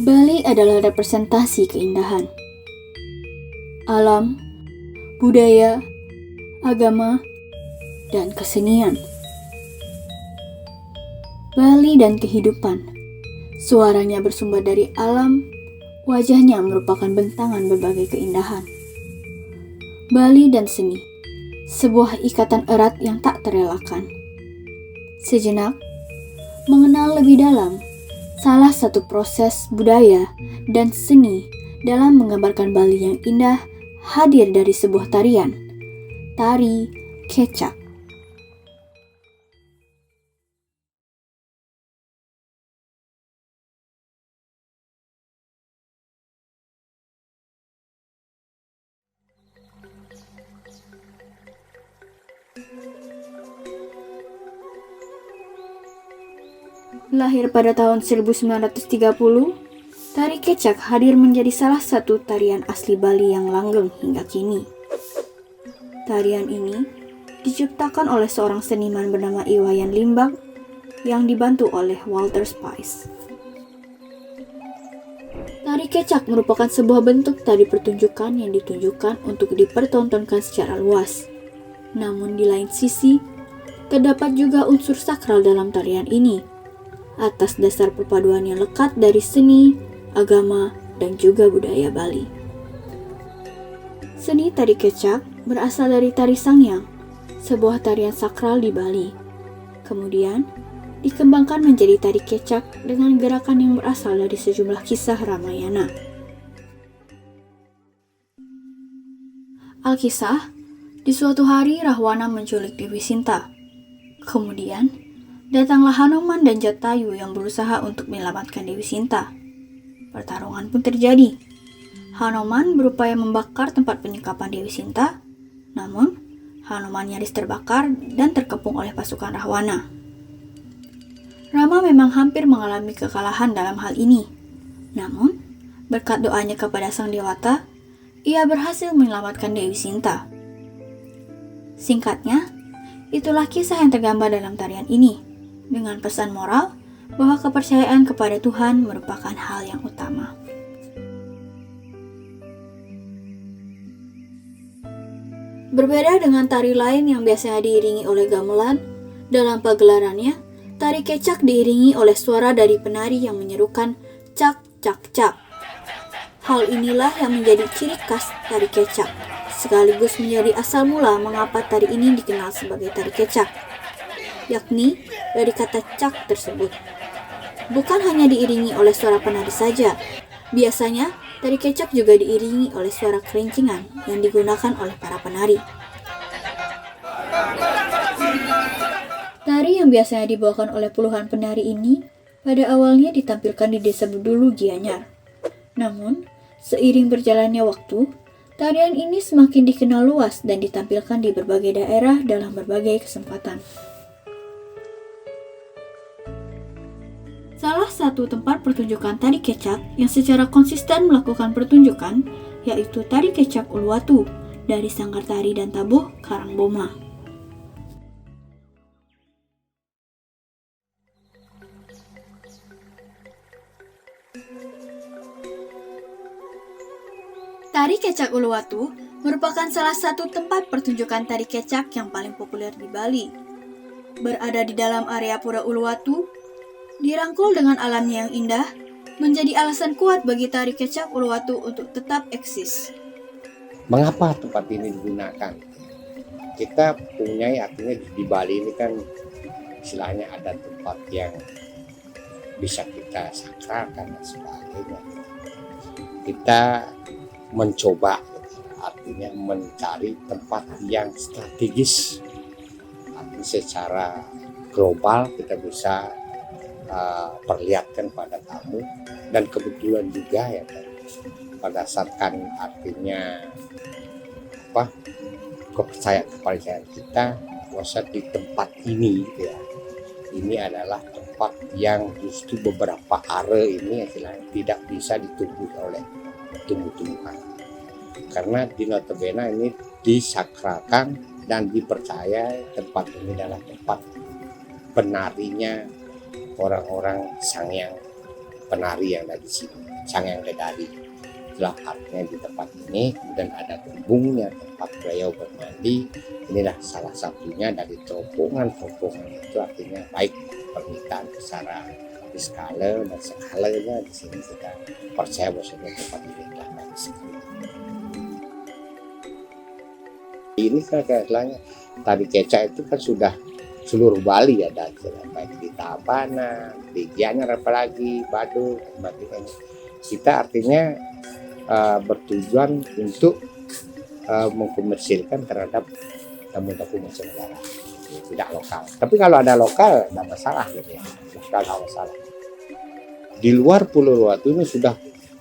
Bali adalah representasi keindahan, alam, budaya, agama, dan kesenian. Bali dan kehidupan, suaranya bersumber dari alam, wajahnya merupakan bentangan berbagai keindahan. Bali dan seni, sebuah ikatan erat yang tak terelakkan. Sejenak, mengenal lebih dalam salah satu proses budaya dan seni dalam menggambarkan Bali yang indah hadir dari sebuah tarian, tari kecak. Lahir pada tahun 1930, tari kecak hadir menjadi salah satu tarian asli Bali yang langgeng hingga kini. Tarian ini diciptakan oleh seorang seniman bernama Iwayan Limbang yang dibantu oleh Walter Spice. Tari kecak merupakan sebuah bentuk tari pertunjukan yang ditunjukkan untuk dipertontonkan secara luas. Namun di lain sisi, terdapat juga unsur sakral dalam tarian ini, atas dasar perpaduan yang lekat dari seni, agama, dan juga budaya Bali. Seni tari kecak berasal dari tari Sangyang, sebuah tarian sakral di Bali. Kemudian, dikembangkan menjadi tari kecak dengan gerakan yang berasal dari sejumlah kisah Ramayana. Alkisah, di suatu hari Rahwana menculik Dewi Sinta. Kemudian, datanglah Hanuman dan Jatayu yang berusaha untuk menyelamatkan Dewi Sinta. Pertarungan pun terjadi. Hanuman berupaya membakar tempat penyekapan Dewi Sinta, namun Hanuman nyaris terbakar dan terkepung oleh pasukan Rahwana. Rama memang hampir mengalami kekalahan dalam hal ini. Namun, berkat doanya kepada Sang Dewata, ia berhasil menyelamatkan Dewi Sinta. Singkatnya, itulah kisah yang tergambar dalam tarian ini, dengan pesan moral bahwa kepercayaan kepada Tuhan merupakan hal yang utama. Berbeda dengan tari lain yang biasanya diiringi oleh gamelan, dalam pagelarannya, tari kecak diiringi oleh suara dari penari yang menyerukan cak cak cak. Hal inilah yang menjadi ciri khas tari kecak, sekaligus menjadi asal mula mengapa tari ini dikenal sebagai tari kecak, yakni dari kata cak tersebut. Bukan hanya diiringi oleh suara penari saja, biasanya tari kecak juga diiringi oleh suara kelincingan yang digunakan oleh para penari. Tari yang biasanya dibawakan oleh puluhan penari ini pada awalnya ditampilkan di desa Bedulu Gianyar. Namun, seiring berjalannya waktu, tarian ini semakin dikenal luas dan ditampilkan di berbagai daerah dalam berbagai kesempatan. Salah satu tempat pertunjukan tari kecak yang secara konsisten melakukan pertunjukan yaitu tari kecak Uluwatu dari Sanggar Tari dan Tabuh Karangboma. Tari kecak Uluwatu merupakan salah satu tempat pertunjukan tari kecak yang paling populer di Bali. Berada di dalam area Pura Uluwatu, dirangkul dengan alamnya yang indah, menjadi alasan kuat bagi tari kecak Uluwatu untuk tetap eksis. Mengapa tempat ini digunakan? Kita punya artinya di Bali ini kan istilahnya ada tempat yang bisa kita sakralkan dan sebagainya. Kita mencoba, artinya mencari tempat yang strategis, artinya secara global kita bisa perlihatkan pada tamu, dan kebetulan juga ya berdasarkan artinya kepercayaan kita bahwa di tempat ini ya, ini adalah tempat yang justru beberapa area ini istilahnya tidak bisa ditumbuhi oleh tumbuh-tumbuhan, karena di notabene ini disakralkan dan dipercaya tempat ini adalah tempat penarinya orang-orang Sangyang, penari yang ada di sini, Sangyang Dedari. Itulah artinya di tempat ini. Kemudian ada tumbungnya, tempat beliau bermandi. Inilah salah satunya dari terowongan itu, artinya baik permintaan secara skala dan skalanya di sini kita percaya bahwa tempat ini adalah baik sekali. Ini kan kayaknya tari kecak itu kan sudah seluruh Bali ada, baik di Tabanan, di Gianyar, apalagi Badung, sebagainya. Kita artinya bertujuan untuk mengkomersilkan terhadap tamu-tamu mancanegara, tidak lokal. Tapi kalau ada lokal, tidak masalah gitu ya, lokal tidak masalah. Di luar Pulau Uluwatu ini sudah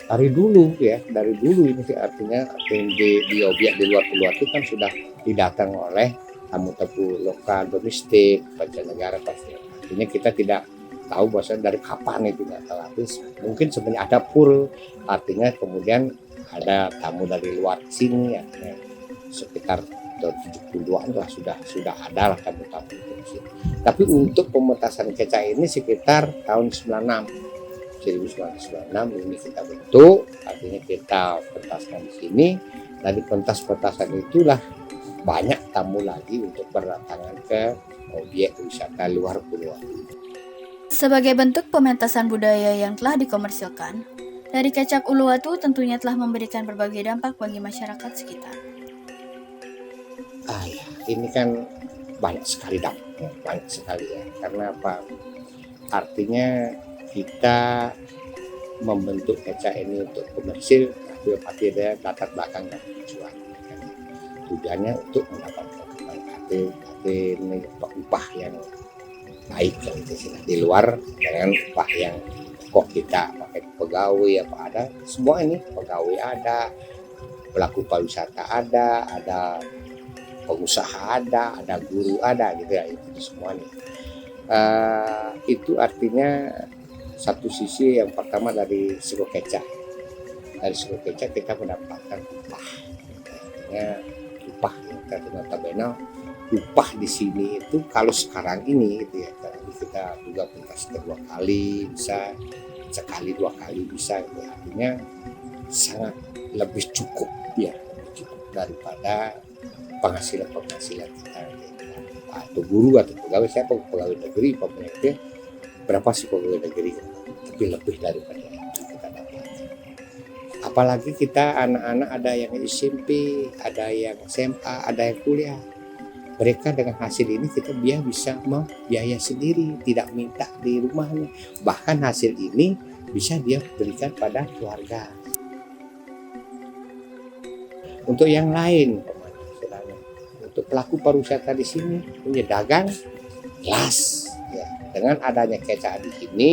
dari dulu ya, dari dulu ini artinya di obyek di luar Pulau Uluwatu kan sudah didatang oleh tamu-tamu lokal, domestik, mancanegara pasti. Artinya kita tidak tahu bahwasanya dari kapan itu nggak tahu. Tapi mungkin sebenarnya ada pura, artinya kemudian ada tamu dari luar sini, artinya sekitar tahun 72-an lah sudah ada lah tamu-tamu di sini. Tapi untuk pementasan kecak ini sekitar tahun 1996 ini kita bentuk, artinya kita pentaskan di sini. Dari pentas-pentasan itulah banyak tamu lagi untuk berdatangan ke objek wisata luar Pulau Uluwatu. Sebagai bentuk pementasan budaya yang telah dikomersilkan, Tari Kecak Uluwatu tentunya telah memberikan berbagai dampak bagi masyarakat sekitar. Ya, ini kan banyak sekali dampaknya, banyak sekali ya. Karena apa? Artinya kita membentuk kecak ini untuk komersil, tapi pasti ada latar belakang dan tujuan. Tujuannya untuk mendapatkan upah yang baik di luar, dengan upah yang kok kita pakai pegawai apa ada, semua ini pegawai ada, pelaku pariwisata ada pengusaha ada guru ada gitu ya, itu semua nih. Itu artinya satu sisi yang pertama dari sego kecak. Dari sego kecak kita mendapatkan upah. Artinya upah yang notabene upah di sini itu kalau sekarang ini gitu ya, kita juga pentas kedua kali bisa, sekali dua kali bisa gitu. Artinya sangat lebih cukup ya, lebih cukup daripada penghasilan kita, atau guru atau pegawai, siapa pegawai negeri pemerintah berapa sih pegawai negeri, tapi lebih daripada itu kita dapat. Apalagi kita anak-anak ada yang SMP, ada yang SMA, ada yang kuliah. Mereka dengan hasil ini kita bisa membiayai sendiri, tidak minta di rumahnya. Bahkan hasil ini bisa dia berikan pada keluarga. Untuk yang lain, untuk pelaku pariwisata di sini punya dagang, jelas ya. Dengan adanya kecak di sini,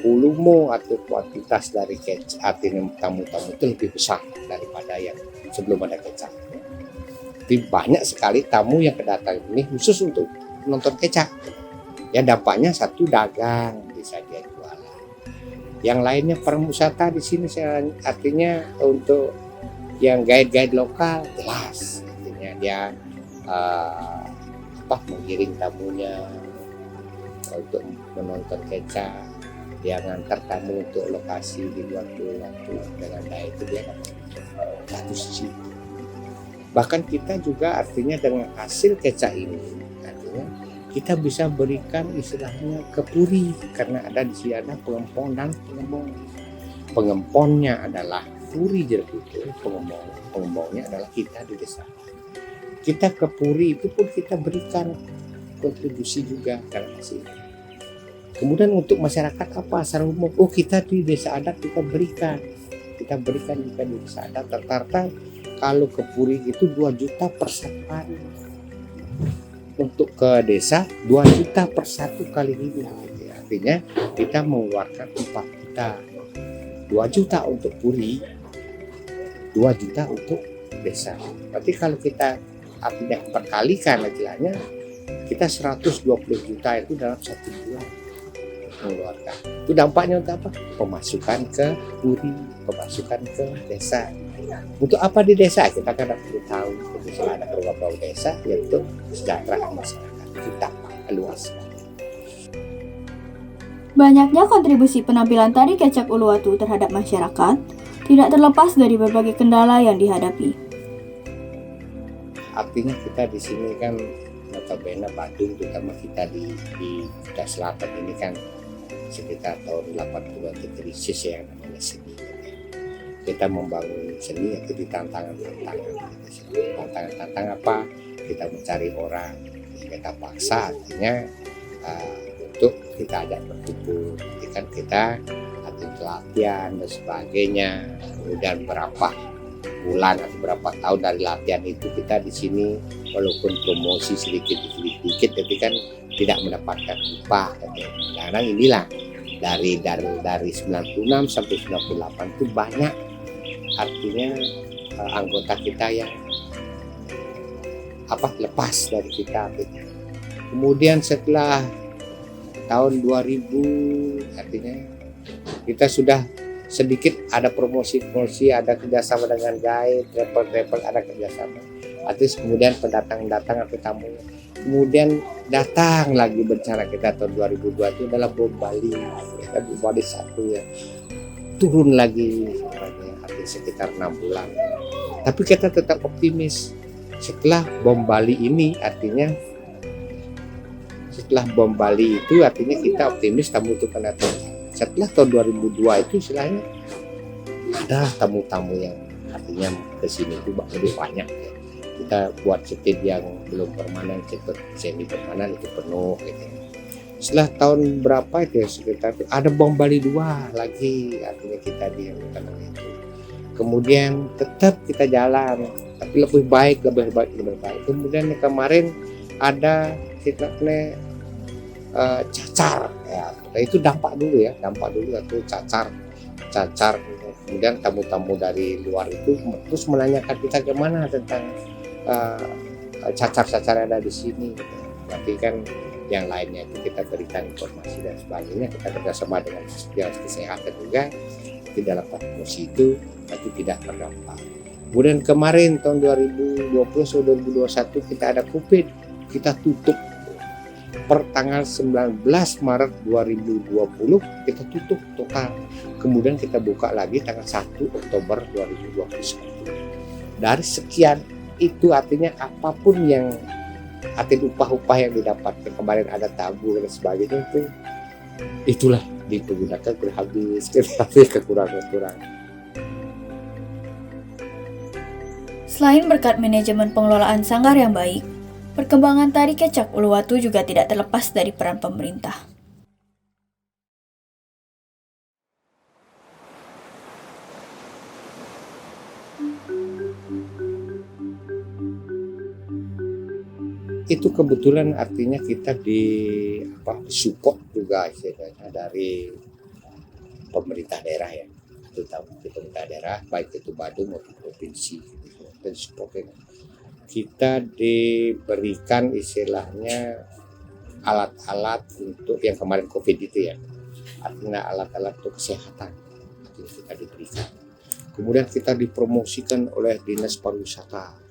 volume atau kuantitas dari kecak, artinya tamu-tamu itu lebih besar daripada yang sebelum ada kecak. Tapi banyak sekali tamu yang kedatangan ini khusus untuk menonton kecak. Ya dampaknya satu dagang bisa dia jualan. Yang lainnya pariwisata di sini, artinya untuk yang guide-guide lokal jelas, artinya dia menggiring tamunya untuk menonton kecak, dia ngantar tamu untuk lokasi di luar Pulau Uluwatu, dengan daya itu dia satu sisi. Bahkan kita juga artinya dengan hasil kecak ini, artinya kita bisa berikan istilahnya ke puri, karena ada di sini ada pengempon dan pengembong. Pengemponnya adalah puri Jerbuto, pengembongnya adalah kita di desa. Kita ke puri itu pun kita berikan kontribusi juga dalam hasil. Kemudian untuk masyarakat apa secara umum? Kita di desa adat kita berikan juga di desa adat. Rata-rata kalau ke puri itu 2 juta per satu hari. Untuk ke desa 2 juta per satu kali hidup. Artinya kita mengeluarkan 4 juta. 2 juta untuk puri, 2 juta untuk desa. Berarti kalau kita artinya perkalikan istilahnya, kita 120 juta itu dalam 1 bulan mengeluarkan. Itu dampaknya untuk apa? Pemasukan ke puri, pemasukan ke desa. Untuk apa di desa? Kita kan perlu tahu. Misalnya ada program desa, yaitu kesejahteraan masyarakat kita luas. Banyaknya kontribusi penampilan tari kecak Uluwatu terhadap masyarakat tidak terlepas dari berbagai kendala yang dihadapi. Artinya kita di sini kan notabene Badung, terutama kita di Kuta Selatan ini kan sekitar tahun 80 itu krisis yang namanya seni. Kita membangun seni itu di tantangan apa? Kita mencari orang, kita paksa artinya untuk kita ajak berkumpul, nanti kan kita latihan dan sebagainya. Kemudian berapa bulan atau berapa tahun dari latihan itu kita di sini walaupun promosi sedikit, tapi kan tidak mendapatkan upah. Sekarang inilah dari 96 sampai 98 itu banyak artinya anggota kita yang lepas dari kita. Kemudian setelah tahun 2000 artinya kita sudah sedikit ada promosi, ada kerjasama dengan guide, travel ada kerjasama. Artinya kemudian pendatang atau tamu. Kemudian datang lagi bencana kita tahun 2002 itu adalah bom Bali. Kita bom Bali 1 ya. Turun lagi artinya sekitar 6 bulan. Tapi kita tetap optimis. Setelah bom Bali ini artinya setelah bom Bali itu artinya kita optimis tamu itu akan datang. Setelah tahun 2002 itu istilahnya ada tamu-tamu yang artinya ke sini itu lebih banyak ya. Kita buat setit yang belum permanen, semi permanen itu penuh gitu. Setelah tahun berapa itu ya, sekitar itu ada bom Bali 2 lagi artinya kita di itu. Kemudian tetap kita jalan tapi lebih baik. Kemudian kemarin ada kita cacar ya, itu dampak dulu atau cacar. Kemudian tamu-tamu dari luar itu terus menanyakan kita gimana tentang cacar-cacar yang ada di sini. Berarti kan yang lainnya itu kita berikan informasi dan sebagainya. Kita kerjasama dengan dinas kesehatan juga tidak dapat promosi itu tapi tidak terdampak. Kemudian kemarin tahun 2020 atau 2021 kita ada COVID, kita tutup per tanggal 19 Maret 2020 kita tutup total. Kemudian kita buka lagi tanggal 1 Oktober 2021. Dari sekian itu artinya apapun yang artinya upah-upah yang didapatkan kemarin ada tabur dan sebagainya itulah dipergunakan berhabis, kekurangan. Selain berkat manajemen pengelolaan sanggar yang baik, perkembangan tari kecak Uluwatu juga tidak terlepas dari peran pemerintah. Itu kebetulan artinya kita support juga istilahnya dari pemerintah daerah ya, terutama di pemerintah daerah baik itu Badung maupun provinsi dan support. Kita diberikan istilahnya alat-alat untuk yang kemarin COVID itu ya, artinya alat-alat untuk kesehatan itu kita diberikan. Kemudian kita dipromosikan oleh Dinas Pariwisata.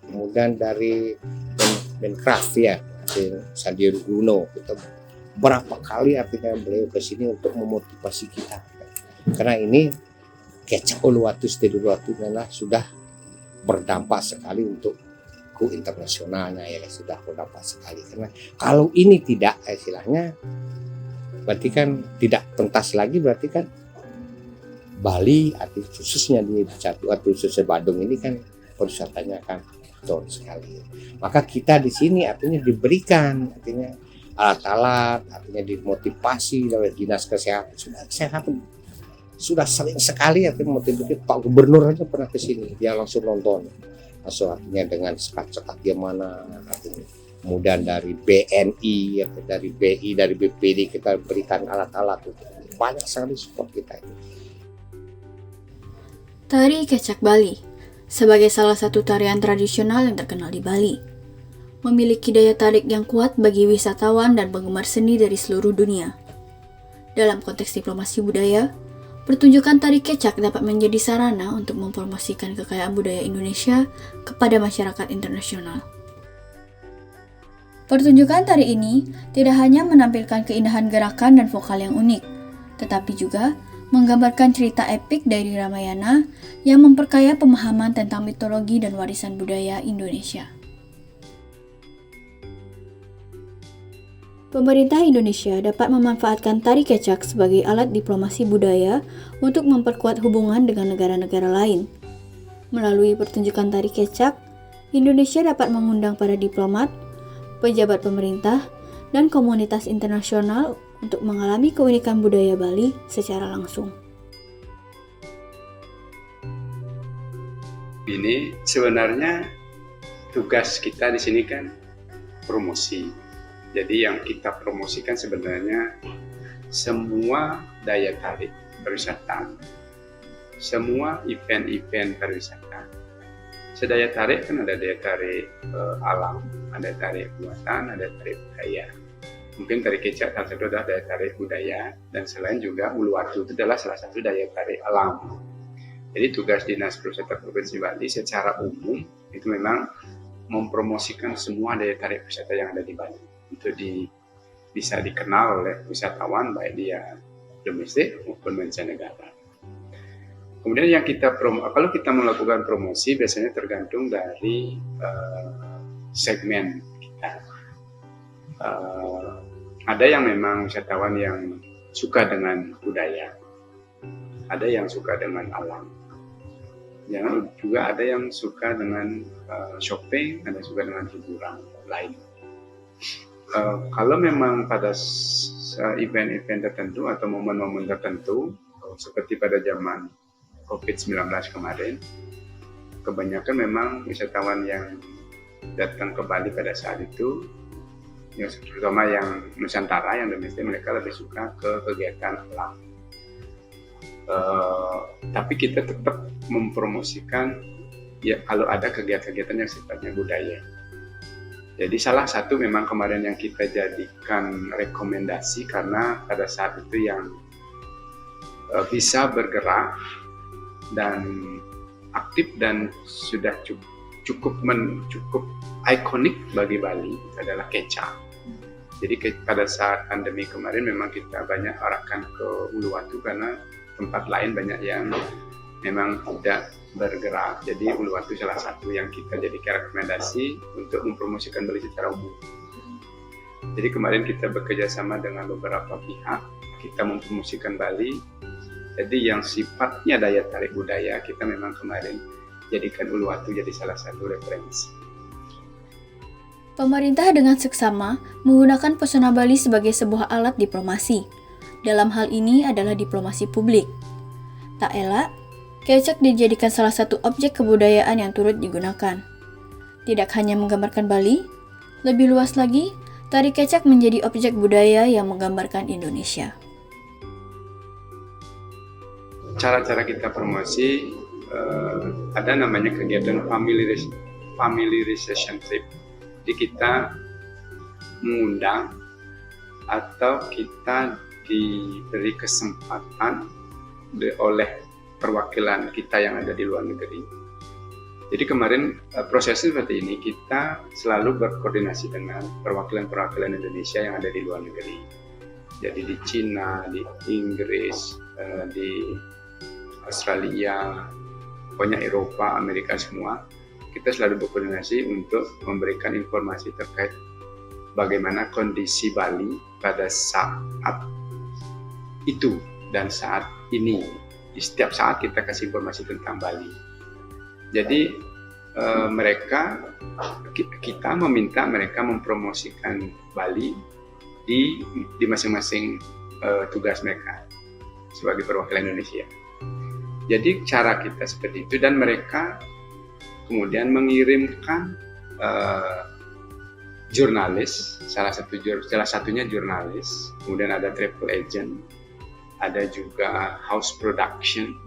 Kemudian dari Menkraf ya, Sandiaga Uno, kita berapa kali artinya beliau ke sini untuk memotivasi kita. Karena ini kecak Uluwatu adalah sudah berdampak sekali untuk internasionalnya ya, sudah berdampak sekali. Karena kalau ini tidak istilahnya berarti kan tidak pentas lagi, berarti kan Bali arti khususnya di khususnya Badung ini kan pariwisatanya kan turun sekali. Maka kita di sini artinya diberikan artinya alat-alat, artinya dimotivasi oleh dinas kesehatan. Sudah sering sekali artinya motivasi. Pak Gubernur aja pernah ke sini, dia langsung nonton. Langsung artinya dengan sekat-sekat gimana artinya. Kemudian dari BNI, dari BI, dari BPD kita berikan alat-alat. Banyak sekali support kita ini. Tari kecak Bali sebagai salah satu tarian tradisional yang terkenal di Bali, memiliki daya tarik yang kuat bagi wisatawan dan penggemar seni dari seluruh dunia. Dalam konteks diplomasi budaya, Pertunjukan tari kecak dapat menjadi sarana untuk mempromosikan kekayaan budaya Indonesia kepada masyarakat internasional. Pertunjukan tari ini tidak hanya menampilkan keindahan gerakan dan vokal yang unik, tetapi juga menggambarkan cerita epik dari Ramayana yang memperkaya pemahaman tentang mitologi dan warisan budaya Indonesia. Pemerintah Indonesia dapat memanfaatkan tari kecak sebagai alat diplomasi budaya untuk memperkuat hubungan dengan negara-negara lain. Melalui pertunjukan tari kecak, Indonesia dapat mengundang para diplomat, pejabat pemerintah, dan komunitas internasional untuk mengalami keunikan budaya Bali secara langsung. Ini sebenarnya tugas kita di sini kan promosi. Jadi yang kita promosikan sebenarnya semua daya tarik pariwisata, semua event-event pariwisata. Sedaya tarik kan ada daya tarik alam, ada tarik buatan, ada tarik budaya. Mungkin tari kecak salah satu adalah daya tarik budaya, dan selain juga Uluwatu itu adalah salah satu daya tarik alam. Jadi tugas Dinas Pariwisata Provinsi Bali secara umum itu memang mempromosikan semua daya tarik wisata yang ada di Bali untuk bisa dikenal oleh wisatawan baik dia domestik maupun mancanegara. Kemudian yang kalau kita melakukan promosi biasanya tergantung dari segmen kita. Ada yang memang wisatawan yang suka dengan budaya, ada yang suka dengan alam, juga ada yang suka dengan shopping, ada yang suka dengan hiburan lain. Kalau memang pada event-event tertentu atau momen-momen tertentu, seperti pada zaman COVID-19 kemarin, kebanyakan memang wisatawan yang datang ke Bali pada saat itu, ya, terutama yang Nusantara, yang domestik, mereka lebih suka ke kegiatan alam. Tapi kita tetap mempromosikan ya kalau ada kegiatan-kegiatan yang sifatnya budaya. Jadi salah satu memang kemarin yang kita jadikan rekomendasi karena pada saat itu yang bisa bergerak dan aktif dan sudah cukup ikonik bagi Bali adalah kecak. Jadi pada saat pandemi kemarin memang kita banyak arahkan ke Uluwatu karena tempat lain banyak yang memang tidak bergerak. Jadi Uluwatu salah satu yang kita jadikan rekomendasi untuk mempromosikan Bali secara umum. Jadi kemarin kita bekerja sama dengan beberapa pihak, kita mempromosikan Bali. Jadi yang sifatnya daya tarik budaya kita memang kemarin jadikan Uluwatu jadi salah satu referensi. Pemerintah dengan seksama menggunakan pesona Bali sebagai sebuah alat diplomasi. Dalam hal ini adalah diplomasi publik. Tak elak, kecak dijadikan salah satu objek kebudayaan yang turut digunakan. Tidak hanya menggambarkan Bali, lebih luas lagi, tari kecak menjadi objek budaya yang menggambarkan Indonesia. Cara-cara kita promosi ada namanya kegiatan familiarization trip. Jadi kita mengundang atau kita diberi kesempatan oleh perwakilan kita yang ada di luar negeri. Jadi kemarin prosesnya seperti ini, kita selalu berkoordinasi dengan perwakilan-perwakilan Indonesia yang ada di luar negeri. Jadi di Cina, di Inggris, di Australia, pokoknya Eropa, Amerika semua, kita selalu berkoordinasi untuk memberikan informasi terkait bagaimana kondisi Bali pada saat itu dan saat ini. Di setiap saat kita kasih informasi tentang Bali. Jadi kita meminta mereka mempromosikan Bali di masing-masing tugas mereka sebagai perwakilan Indonesia. Jadi cara kita seperti itu, dan mereka kemudian mengirimkan jurnalis, salah satunya jurnalis, kemudian ada travel agent, ada juga house production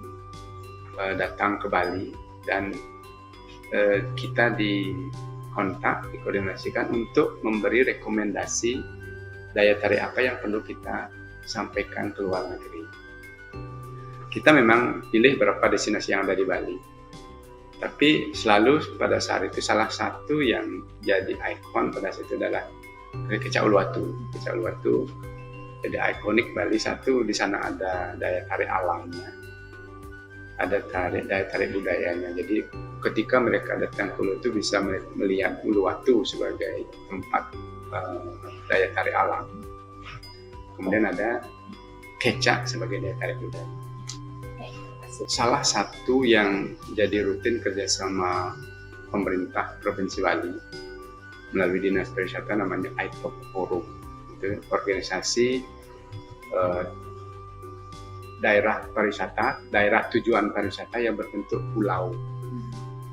datang ke Bali, dan kita dikoordinasikan untuk memberi rekomendasi daya tarik apa yang perlu kita sampaikan ke luar negeri. kita memang pilih beberapa destinasi yang ada di Bali. Tapi selalu pada saat itu salah satu yang jadi ikon pada saat itu adalah Kecak Uluwatu. Kecak Uluwatu jadi ikonik Bali. Satu, di sana ada daya tarik alamnya, ada daya tarik budayanya. Jadi ketika mereka datang ke Uluwatu bisa melihat Uluwatu sebagai tempat daya tarik alam. Kemudian ada Kecak sebagai daya tarik budaya. Salah satu yang jadi rutin kerjasama pemerintah Provinsi Bali melalui Dinas Pariwisata namanya ITOP Forum. Itu organisasi daerah pariwisata, daerah tujuan pariwisata yang berbentuk pulau.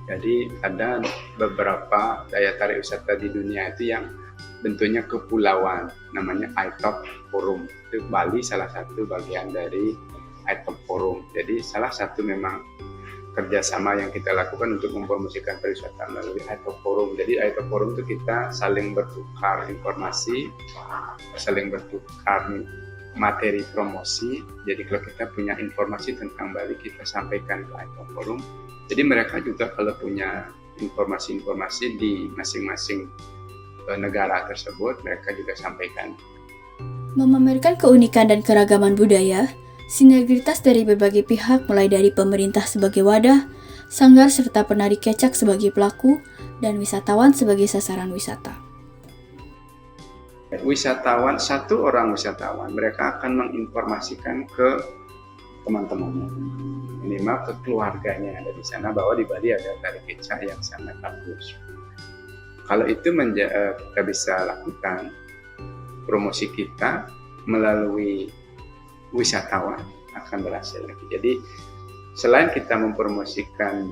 Jadi ada beberapa daya tarik wisata di dunia itu yang bentuknya kepulauan, namanya ITOP Forum. Itu Bali salah satu bagian dari ITOP Forum. Jadi salah satu memang kerjasama yang kita lakukan untuk mempromosikan pariwisata melalui ITOP Forum. Jadi ITOP Forum itu kita saling bertukar informasi, saling bertukar materi promosi. Jadi kalau kita punya informasi tentang Bali, kita sampaikan ke ITOP Forum. Jadi mereka juga kalau punya informasi-informasi di masing-masing negara tersebut, mereka juga sampaikan. Memamerkan keunikan dan keragaman budaya, sinergitas dari berbagai pihak mulai dari pemerintah sebagai wadah, sanggar serta penari kecak sebagai pelaku, dan wisatawan sebagai sasaran wisata. Wisatawan, satu orang wisatawan, mereka akan menginformasikan ke teman-temannya, minimal ke keluarganya yang ada di sana, bahwa di Bali ada tari kecak yang sangat bagus. Kalau itu kita bisa lakukan promosi kita melalui wisatawan akan berhasil lagi. Jadi selain kita mempromosikan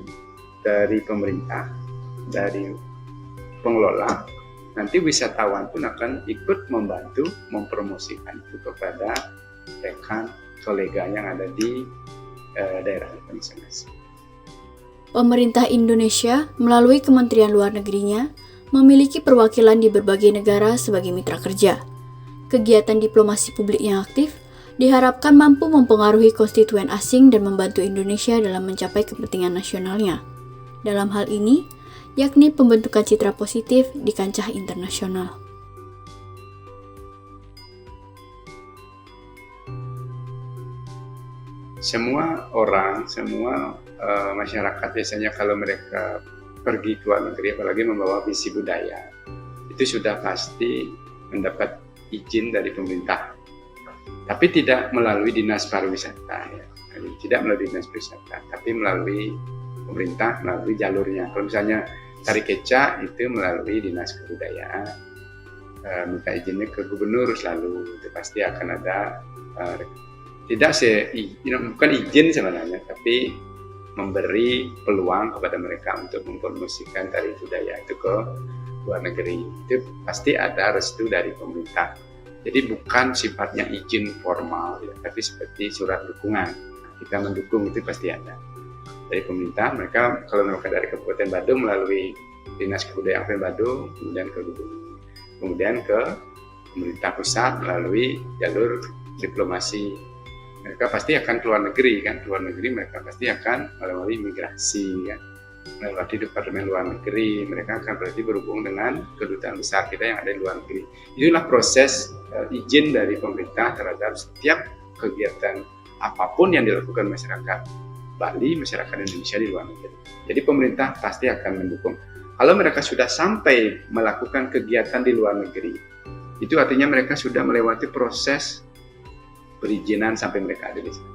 dari pemerintah, dari pengelola, nanti wisatawan pun akan ikut membantu mempromosikan itu kepada rekan kolega yang ada di daerah masing-masing. Pemerintah Indonesia melalui Kementerian Luar Negerinya memiliki perwakilan di berbagai negara sebagai mitra kerja. Kegiatan diplomasi publik yang aktif diharapkan mampu mempengaruhi konstituen asing dan membantu Indonesia dalam mencapai kepentingan nasionalnya. Dalam hal ini, yakni pembentukan citra positif di kancah internasional. Semua orang, semua masyarakat biasanya kalau mereka pergi ke luar negeri, apalagi membawa visi budaya, itu sudah pasti mendapat izin dari pemerintah. Tapi tidak melalui dinas pariwisata, ya. Tidak melalui dinas pariwisata, tapi melalui pemerintah, melalui jalurnya. Kalau misalnya tari kecak itu melalui dinas kebudayaan, minta izinnya ke gubernur selalu, itu pasti akan ada bukan izin sebenarnya, tapi memberi peluang kepada mereka untuk mempromosikan tari budaya itu ke luar negeri. Itu pasti ada restu dari pemerintah. Jadi bukan sifatnya izin formal, ya, tapi seperti surat dukungan. Kita mendukung itu pasti ada dari pemerintah. Mereka kalau mereka dari Kabupaten Badung melalui Dinas Kebudayaan Kabupaten Badung, kemudian ke gubernur, kemudian ke pemerintah pusat melalui jalur diplomasi. Mereka pasti akan keluar negeri kan, keluar negeri mereka pasti akan melalui imigrasi kan, melalui Departemen Luar Negeri, mereka akan berarti berhubung dengan kedutaan besar kita yang ada di luar negeri. Itulah proses izin dari pemerintah terhadap setiap kegiatan apapun yang dilakukan masyarakat Bali, masyarakat Indonesia di luar negeri. Jadi pemerintah pasti akan mendukung. Kalau mereka sudah sampai melakukan kegiatan di luar negeri, itu artinya mereka sudah melewati proses perizinan sampai mereka ada di sana.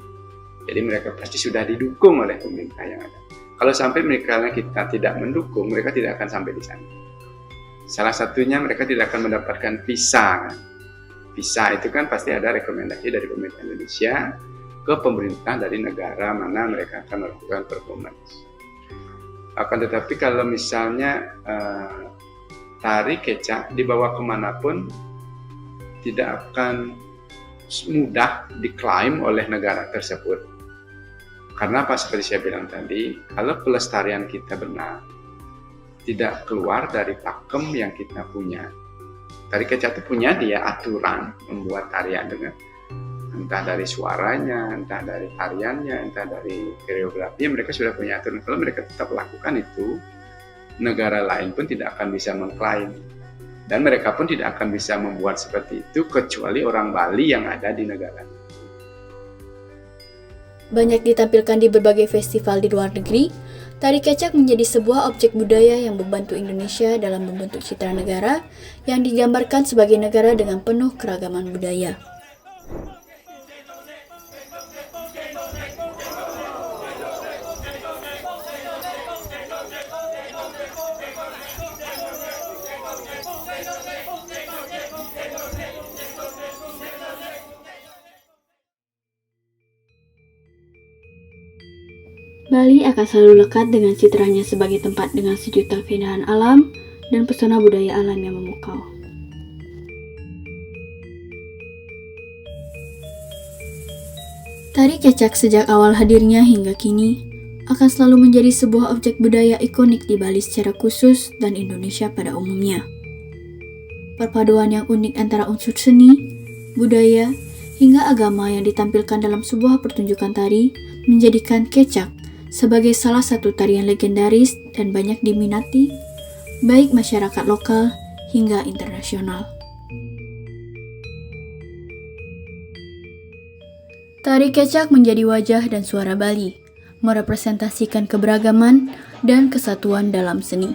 Jadi mereka pasti sudah didukung oleh pemerintah yang ada. Kalau sampai mereka kita tidak mendukung, mereka tidak akan sampai di sana. Salah satunya mereka tidak akan mendapatkan visa. Visa itu kan pasti ada rekomendasi dari pemerintah Indonesia ke pemerintah dari negara mana mereka akan melakukan performance. Akan tetapi kalau misalnya tari kecak dibawa kemanapun tidak akan mudah diklaim oleh negara tersebut. Karena apa, seperti saya bilang tadi, kalau pelestarian kita benar, tidak keluar dari pakem yang kita punya. Tari kecak itu punya dia aturan membuat tarian dengan entah dari suaranya, entah dari tariannya, entah dari koreografinya, mereka sudah punya aturan. Kalau mereka tetap lakukan itu, negara lain pun tidak akan bisa mengklaim. Dan mereka pun tidak akan bisa membuat seperti itu kecuali orang Bali yang ada di negara. Banyak ditampilkan di berbagai festival di luar negeri, tari kecak menjadi sebuah objek budaya yang membantu Indonesia dalam membentuk citra negara yang digambarkan sebagai negara dengan penuh keragaman budaya. Bali akan selalu lekat dengan citranya sebagai tempat dengan sejuta keindahan alam dan pesona budaya alam yang memukau. Tari kecak sejak awal hadirnya hingga kini akan selalu menjadi sebuah objek budaya ikonik di Bali secara khusus dan Indonesia pada umumnya. Perpaduan yang unik antara unsur seni, budaya, hingga agama yang ditampilkan dalam sebuah pertunjukan tari menjadikan kecak sebagai salah satu tarian legendaris dan banyak diminati, baik masyarakat lokal hingga internasional. Tari kecak menjadi wajah dan suara Bali, merepresentasikan keberagaman dan kesatuan dalam seni.